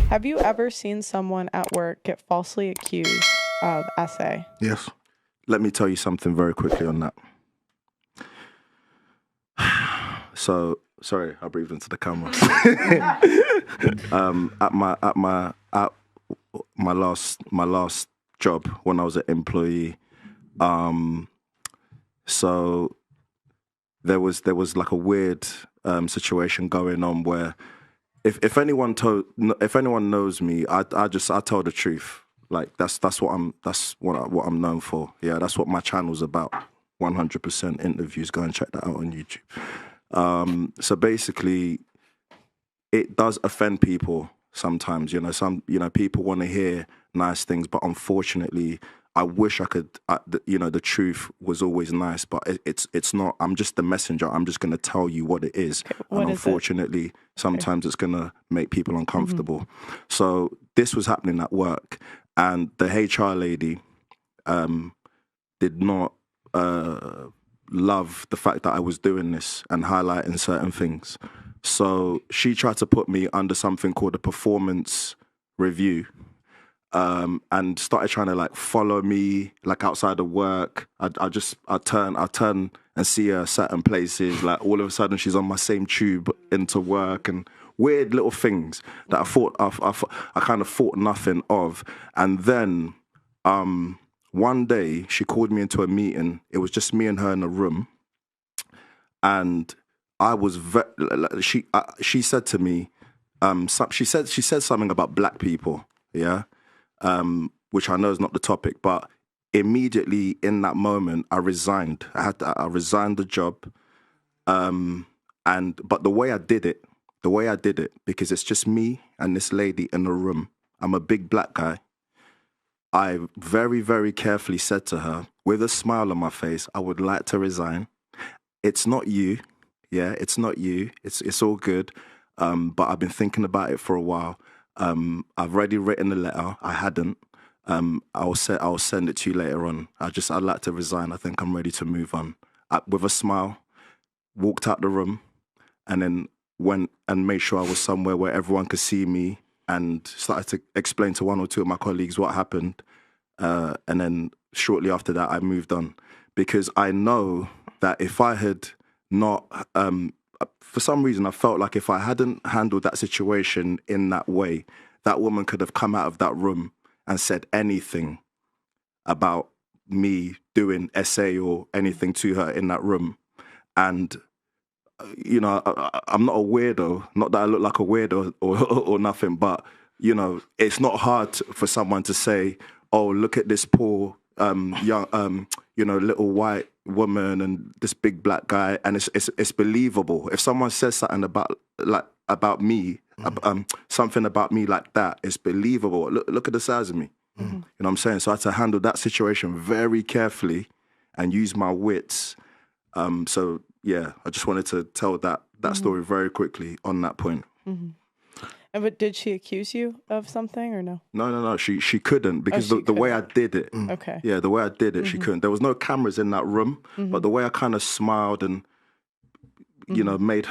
Have you ever seen someone at work get falsely accused of SA? Yes. Let me tell you something very quickly on that. So, sorry, I breathed into the camera. At my last job when I was an employee, so there was like a weird situation going on where if anyone knows me, I tell the truth. Like that's what I'm known for. Yeah, that's what my channel's about. 100% interviews. Go and check that out on YouTube. So basically, it does offend people sometimes. People want to hear nice things, but unfortunately, I wish I could. The truth was always nice, but it's not. I'm just the messenger. I'm just going to tell you what it is. What and is unfortunately, sometimes it's going to make people uncomfortable. Mm-hmm. So this was happening at work, and the HR lady did not love the fact that I was doing this and highlighting certain things. So she tried to put me under something called a performance review. And started trying to like follow me like outside of work. I turn and see her certain places. Like all of a sudden she's on my same tube into work and weird little things that I kind of thought nothing of. And then one day she called me into a meeting. It was just me and her in a room, and I was she said to me, she said something about black people, yeah. Which I know is not the topic, but immediately in that moment, I resigned. I resigned the job, but the way I did it, because it's just me and this lady in the room. I'm a big black guy. I very, very carefully said to her, with a smile on my face, I would like to resign. It's not you, yeah, it's not you. It's all good, but I've been thinking about it for a while. I've already written a letter. I hadn't. I'll send it to you later on. I'd like to resign. I think I'm ready to move on. With a smile, walked out the room, and then went and made sure I was somewhere where everyone could see me, and started to explain to one or two of my colleagues what happened. And then shortly after that, I moved on, because I know that if I had not, for some reason, I felt like if I hadn't handled that situation in that way, that woman could have come out of that room and said anything about me doing SA or anything to her in that room. And, I'm not a weirdo, not that I look like a weirdo or nothing, but, it's not hard for someone to say, oh, look at this poor, young, little white woman and this big black guy, and it's believable. If someone says something about me, something about me like that, it's believable. Look at the size of me. Mm-hmm. You know what I'm saying? So I had to handle that situation very carefully and use my wits. So yeah, I just wanted to tell that mm-hmm. story very quickly on that point. Mm-hmm. But did she accuse you of something or no? No. She couldn't, because the way I did it. Okay. Yeah, the way I did it, mm-hmm. she couldn't. There was no cameras in that room, mm-hmm. but the way I kind of smiled and, mm-hmm. made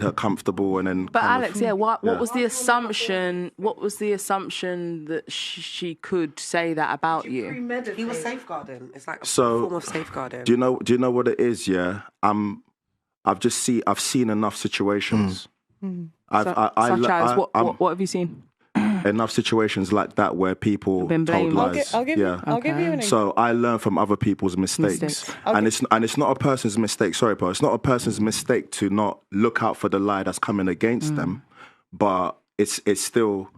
her comfortable, and then. But Alex, what was the assumption? What was the assumption that she could say that about you? He was safeguarding. It's like a form of safeguarding. Do you know what it is? Yeah, I've seen enough situations. Mm. What have you seen? Enough situations like that where people told lies. I'll give you an example. So I learn from other people's mistakes. And it's not a person's mistake. Sorry, Paul. It's not a person's mistake to not look out for the lie that's coming against them. But it's still,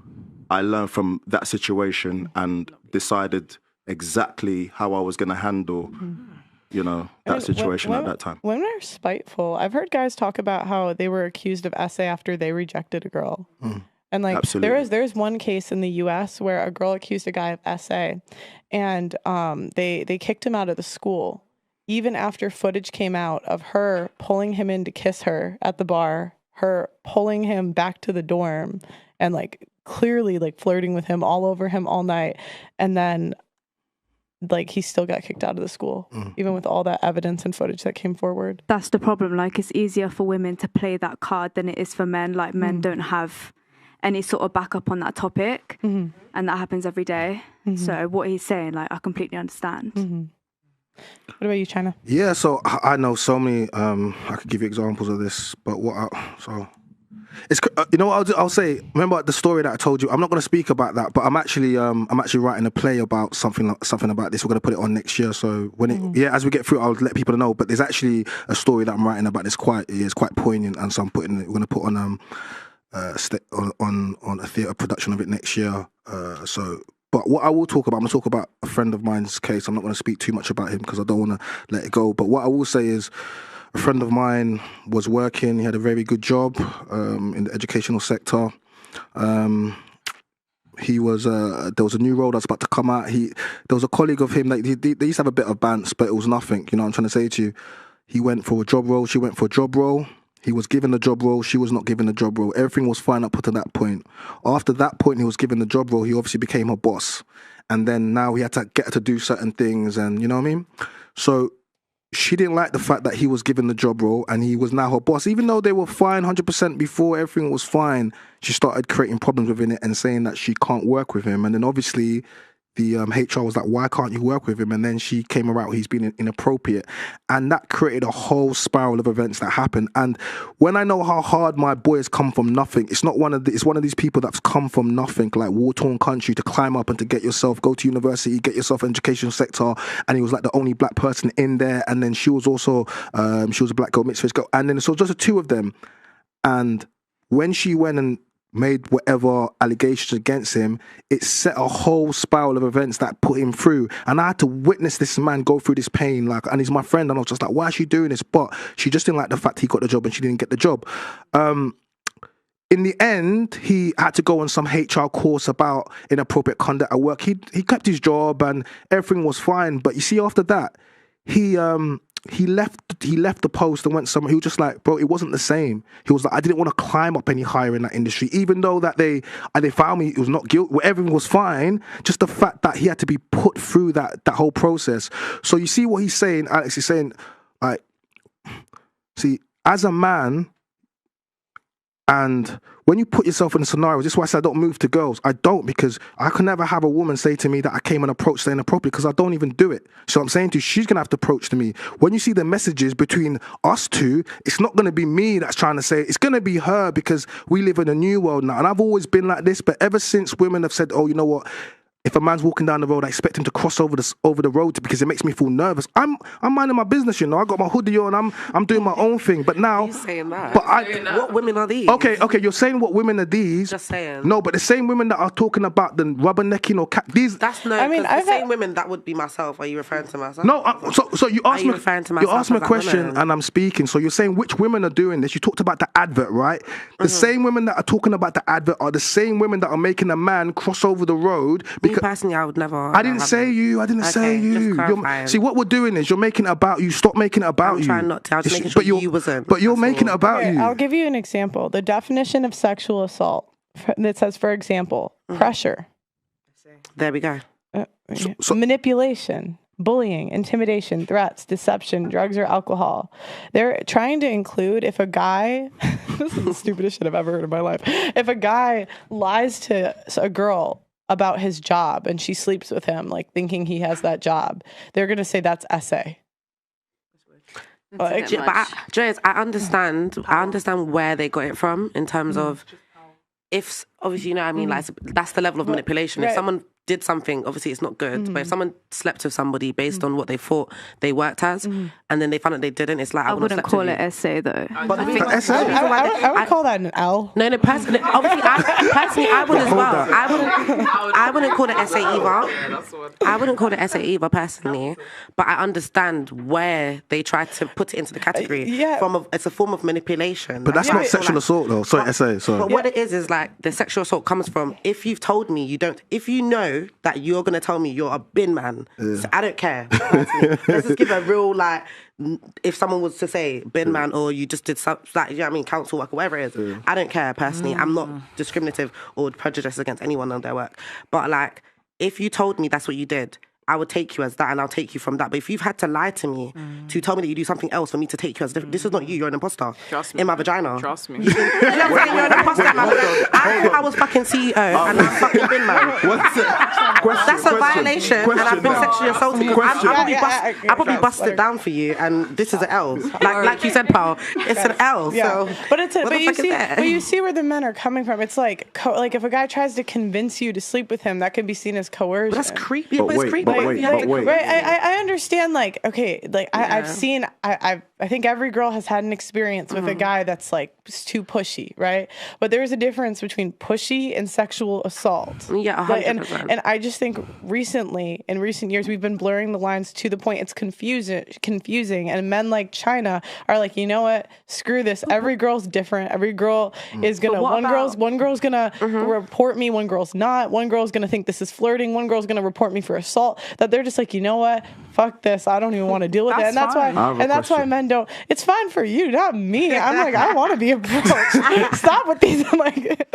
I learned from that situation and decided exactly how I was going to handle that situation at that time. Women are spiteful. I've heard guys talk about how they were accused of SA after they rejected a girl. And like there's one case in the US where a girl accused a guy of SA, and they kicked him out of the school, even after footage came out of her pulling him in to kiss her at the bar, her pulling him back to the dorm, and like clearly like flirting with him, all over him all night. And then like he still got kicked out of the school, even with all that evidence and footage that came forward. That's the problem. Like, it's easier for women to play that card than it is for men. Like, men don't have any sort of backup on that topic. And that happens every day. So what he's saying, like, I completely understand. What about you, China? Yeah, so I know so many, I could give you examples of this, but it's, you know what I'll say, remember the story that I told you, I'm not going to speak about that, but I'm actually writing a play about something about this. We're going to put it on next year, so when as we get through, I'll let people know, but there's actually a story that I'm writing about that's quite poignant, and so we're going to put on on a theatre production of it next year. But what I will talk about, I'm going to talk about a friend of mine's case. I'm not going to speak too much about him because I don't want to let it go. But what I will say is, a friend of mine was working. He had a very good job in the educational sector. He was there was a new role that's about to come out. There was a colleague of him that they used to have a bit of bants, but it was nothing. You know what I'm trying to say to you? He went for a job role. She went for a job role. He was given the job role. She was not given the job role. Everything was fine up to that point. After that point, he was given the job role. He obviously became her boss. And then now he had to get her to do certain things. And you know what I mean? So she didn't like the fact that he was given the job role and he was now her boss. Even though they were fine 100% before, everything was fine, she started creating problems within it and saying that she can't work with him. And then obviously the HR was like, why can't you work with him? And then she came around, he's been inappropriate. And that created a whole spiral of events that happened. And when I know how hard my boy has come from nothing, it's one of these people that's come from nothing, like war-torn country, to climb up and to get yourself, go to university, get yourself an education sector. And he was like the only black person in there. And then she was also, she was a black girl, mixed race girl. And then so just the two of them. And when she went and made whatever allegations against him, it set a whole spiral of events that put him through. And I had to witness this man go through this pain, and he's my friend, and I was just like, why is she doing this? But she just didn't like the fact he got the job and she didn't get the job. In the end, he had to go on some HR course about inappropriate conduct at work. He kept his job and everything was fine. But you see, after that, he left the post and went somewhere. He was just like, bro, it wasn't the same. He was like, I didn't want to climb up any higher in that industry, even though that they found me, it was not guilt, everything was fine. Just the fact that he had to be put through that whole process. So you see what he's saying, Alex, he's saying, like, see, as a man, and when you put yourself in a scenario, this is why I say I don't move to girls. I don't, because I can never have a woman say to me that I came and approached her inappropriately, because I don't even do it. So I'm saying to you, she's going to have to approach to me. When you see the messages between us two, it's not going to be me that's trying to say it. It's going to be her, because we live in a new world now. And I've always been like this, but ever since women have said, oh, you know what? If a man's walking down the road, I expect him to cross over the road because it makes me feel nervous. I'm minding my business, you know. I got my hoodie on. I'm doing my own thing. But now, you're saying that. But what women are these? Okay. You're saying what women are these? Just saying. No, but the same women that are talking about the rubbernecking or these. That's no. I mean, the same women that would be myself. Are you referring to myself? No. So you asked me. You asked me a question, and I'm speaking. So you're saying which women are doing this? You talked about the advert, right? The same women that are talking about the advert are the same women that are making a man cross over the road. Because me personally, I would never. I didn't say you. See, what we're doing is you're making it about you. Stop making it about you. I'm trying not to. I was making sure you wasn't. But you're making it about you. I'll give you an example. The definition of sexual assault that says, for example, pressure. There we go. So manipulation, bullying, intimidation, threats, deception, drugs or alcohol. They're trying to include if a guy, this is the stupidest shit I've ever heard in my life. If a guy lies to a girl about his job and she sleeps with him, like thinking he has that job, they're going to say that's essay. But I understand where they got it from in terms of, if obviously, you know what I mean, like that's the level of manipulation. If someone did something, obviously it's not good, but if someone slept with somebody based on what they thought they worked as, and then they found out they didn't, it's like, I wouldn't call it essay though. But I would call that an L. No, personally, obviously, I would as well. I wouldn't call it essay either. I wouldn't call it essay either personally, but I understand where they try to put it into the category. It's a form of manipulation. But that's not sexual assault though. Sorry, essay. Sorry. But what it is like the sexual assault comes from, if you've told me you don't, if you know that you're going to tell me you're a bin man, so I don't care. Let's just give a real, like, if someone was to say bin man, or you just did something, like, you know what I mean, council work or whatever it is, I don't care personally. I'm not discriminative or prejudiced against anyone on their work. But like, if you told me that's what you did, I would take you as that, and I'll take you from that. But if you've had to lie to me to tell me that you do something else for me to take you as different, this is not you. You're an imposter. Trust me. In my vagina. Trust me. You know what I'm saying? You're an imposter. I was fucking CEO, and I'm fucking bin man. That's a violation, and I've been sexually assaulted. I probably busted down for you, and this is an L. Like you said, Paul, it's an L. So, but you see where the men are coming from. It's like if a guy tries to convince you to sleep with him, that could be seen as coercion. But that's creepy. But it's creepy. Right, I understand. Like, okay, like I've seen. I think every girl has had an experience with a guy that's like too pushy, right? But there is a difference between pushy and sexual assault. Yeah, 100%. And I just think in recent years, we've been blurring the lines to the point it's confusing. And men like China are like, you know what? Screw this. Every girl's different. Every girl is gonna. One girl's gonna report me. One girl's not. One girl's gonna think this is flirting. One girl's gonna report me for assault. That they're just like, you know what? Fuck this. I don't even want to deal with it. And that's why men don't. It's fine for you, not me. I'm like, I want to be approached. Stop with these. I'm like.